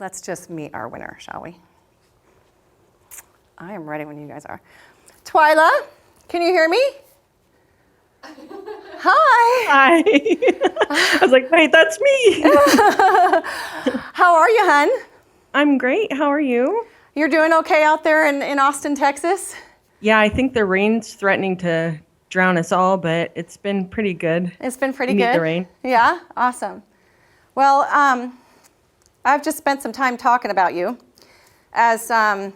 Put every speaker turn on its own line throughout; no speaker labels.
let's just meet our winner, shall we? I am ready when you guys are. Twyla, can you hear me? Hi.
Hi. I was like, wait, that's me.
How are you, hun?
I'm great. How are you?
You're doing okay out there in Austin, Texas?
Yeah, I think the rain's threatening to drown us all, but it's been pretty good.
It's been pretty
We
good.
need the rain.
Yeah, awesome. Well, I've just spent some time talking about you as, well,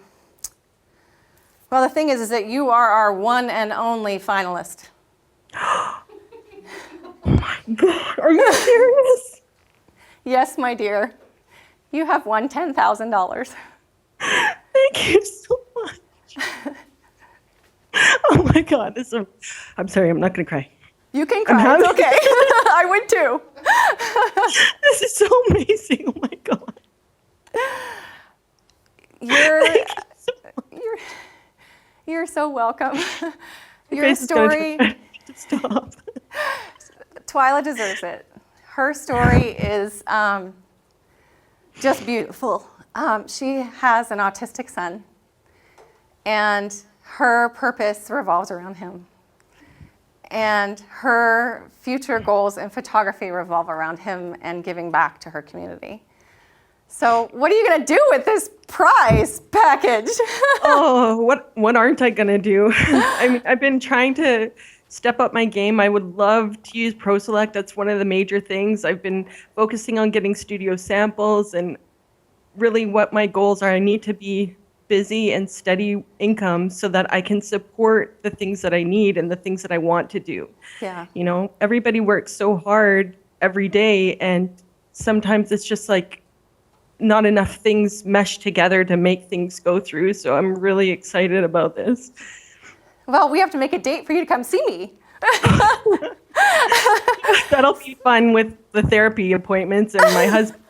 the thing is that you are our one and only finalist.
Oh my God, are you serious?
Yes, my dear. You have won $10,000.
Thank you so much. Oh my God, I'm sorry, I'm not gonna cry.
You can cry, it's okay. I would too.
This is so amazing, oh my God.
You're so welcome.
Your
Your story,
stop.
Twyla deserves it. Her story is just beautiful. She has an autistic son, and her purpose revolves around him. And her future goals in photography revolve around him and giving back to her community. So what are you going to do with this prize package?
Oh, what aren't I going to do? I mean, I've been trying to step up my game. I would love to use ProSelect. That's one of the major things. I've been focusing on getting studio samples, and really what my goals are. I need to be busy and steady income so that I can support the things that I need and the things that I want to do.
Yeah.
You know, everybody works so hard every day, and sometimes it's just like not enough things mesh together to make things go through. So I'm really excited about this.
Well, we have to make a date for you to come see me.
That'll be fun with the therapy appointments and my husband.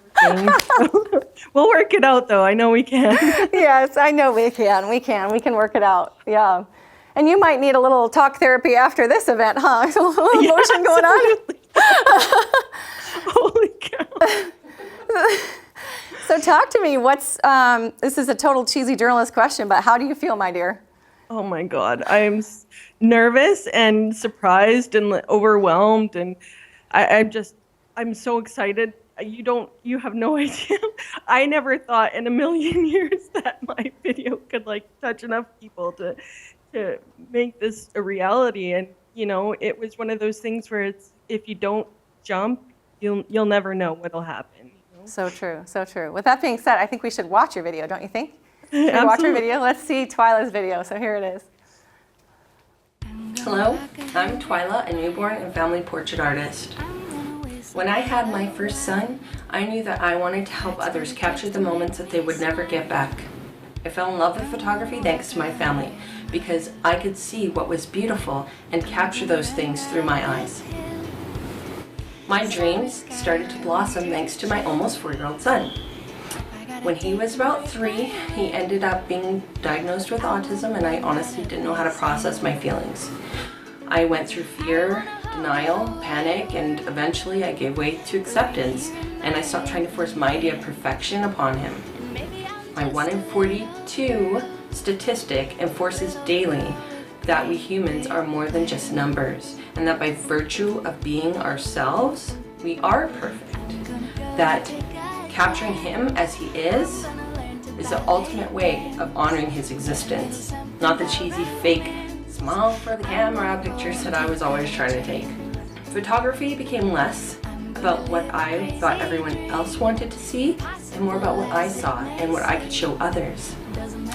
We'll work it out, though. I know we can.
Yes, I know we can. We can work it out. Yeah. And you might need a little talk therapy after this event, huh? A little emotion going on.
Holy cow.
So talk to me. This is a total cheesy journalist question, but how do you feel, my dear?
Oh my God. I'm nervous and surprised and overwhelmed, and I'm so excited. You have no idea. I never thought in a million years that my video could touch enough people to make this a reality. And it was one of those things where if you don't jump, you'll never know what'll happen.
So true, so true. With that being said, I think we should watch your video, don't you think? Should we watch your video? Let's see Twyla's video. So here it is.
Hello, I'm Twyla, a newborn and family portrait artist. When I had my first son, I knew that I wanted to help others capture the moments that they would never get back. I fell in love with photography thanks to my family, because I could see what was beautiful and capture those things through my eyes. My dreams started to blossom thanks to my almost 4-year-old son. When he was about 3, he ended up being diagnosed with autism, and I honestly didn't know how to process my feelings. I went through fear, denial, panic, and eventually I gave way to acceptance, and I stopped trying to force my idea of perfection upon him. My 1 in 42 statistic enforces daily that we humans are more than just numbers, and that by virtue of being ourselves, we are perfect. That capturing him as he is the ultimate way of honoring his existence, not the cheesy, fake, smile for the camera pictures that I was always trying to take. Photography became less about what I thought everyone else wanted to see and more about what I saw and what I could show others.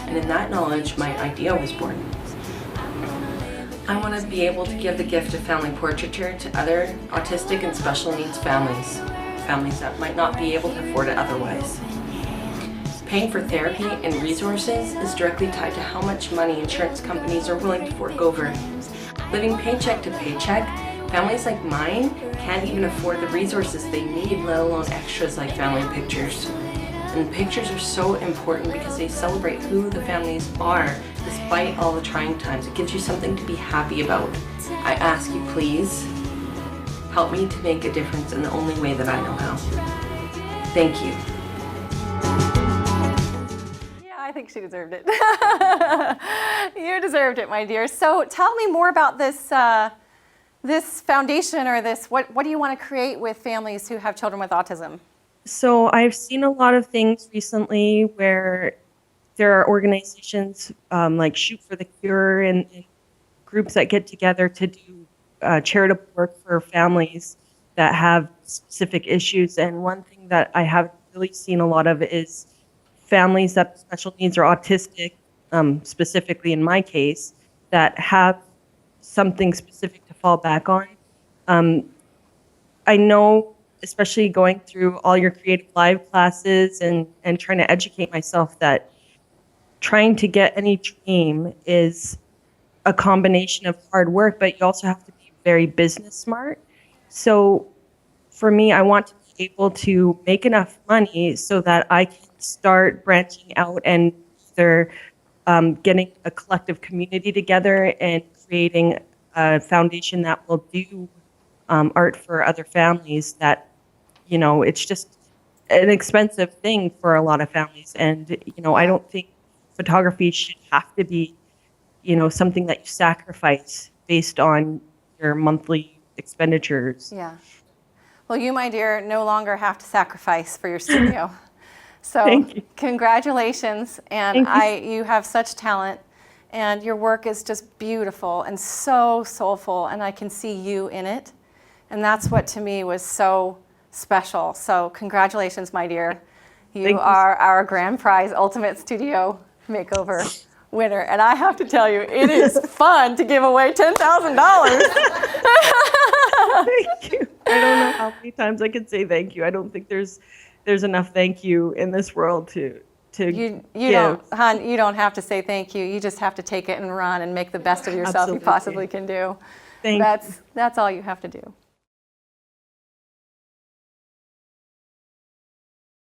And in that knowledge, my idea was born. I want to be able to give the gift of family portraiture to other autistic and special needs families that might not be able to afford it otherwise. Paying for therapy and resources is directly tied to how much money insurance companies are willing to fork over. Living paycheck to paycheck, families like mine can't even afford the resources they need, let alone extras like family pictures. And pictures are so important because they celebrate who the families are despite all the trying times. It gives you something to be happy about. I ask you, please, help me to make a difference in the only way that I know how. Thank you.
I think she deserved it. You deserved it, my dear. So tell me more about this this foundation or this. What do you want to create with families who have children with autism?
So I've seen a lot of things recently where there are organizations like Shoot for the Cure and groups that get together to do charitable work for families that have specific issues. And one thing that I have really seen a lot of is families that have special needs or autistic, specifically in my case, that have something specific to fall back on. I know, especially going through all your CreativeLive classes and trying to educate myself, that trying to get any dream is a combination of hard work, but you also have to be very business smart. So for me, I want to be able to make enough money so that I can start branching out and either getting a collective community together and creating a foundation that will do art for other families that, it's just an expensive thing for a lot of families. And, I don't think photography should have to be, something that you sacrifice based on your monthly expenditures.
Yeah. Well, you, my dear, no longer have to sacrifice for your studio. So
Thank you.
Congratulations. And
Thank you.
you have such talent. And your work is just beautiful and so soulful. And I can see you in it. And that's what to me was so special. So congratulations, my dear. You are our grand prize Ultimate Studio Makeover winner. And I have to tell you, it is fun to give away $10,000.
Thank you. I don't know how many times I can say thank you. I don't think there's enough thank you in this world to
You
give.
don't, hon, you don't have to say thank you. You just have to take it and run and make the best of yourself you
Absolutely.
possibly can do.
Thank you.
That's all you have to do.